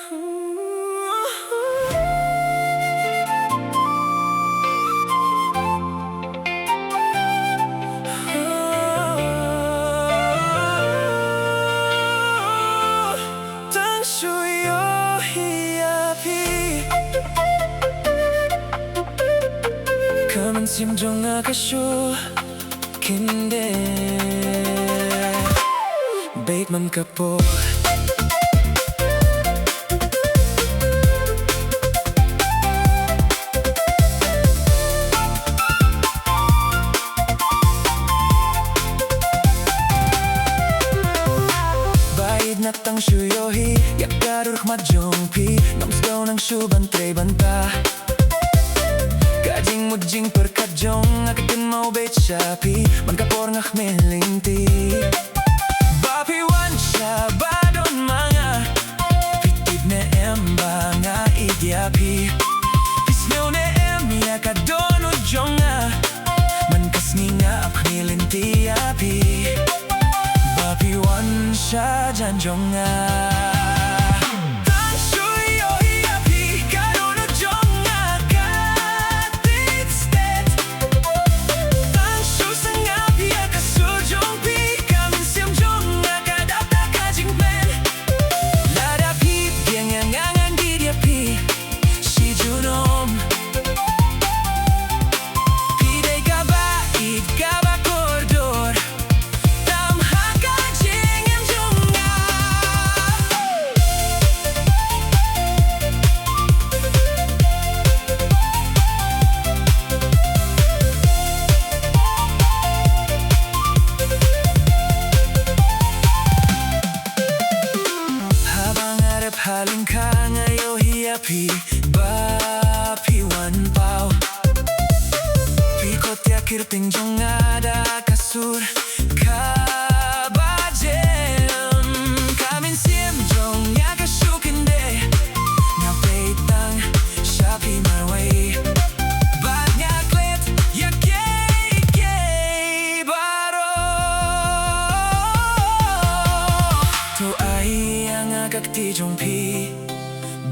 Tang Shuh Ïohi Īaphi Come and sim jong ka Shuh kinde Bait man ka po na Tang Shuh Ïohi yak garur majong pi noms daw ng Shuh bantay banta kajing mujing perkajong akatin mau bait Shapi man kapor ngak melinti bapi wan siya badon mga pitid na emba nga Īaphi pismew na em yakadono jonga man kasni nga ap melinti Īaphi bapi wan siya janjonga Tang Shuh Ïohi Īaphi karono jonga katit stet Tang Shuh sangapi akasujong pi kamin sim jonga kadapta kajing men ladapi biang yang angan di Īaphi si junom pidai kabait kaba koridor haling ka nga Ïohi Īaphi bapi wan pao pikot yakir tingjong ada kasur kabajem kamin sim jong yaga Shuh kinde nga peitang Shapi marway bat nyaklet yakay baro to ay ang agak tijong pi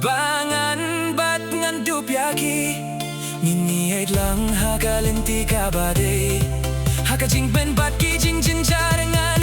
bangan bat ngan dupyaki nginiyay lang hakalinti kabade hakajing ben bat kijing jinjarangan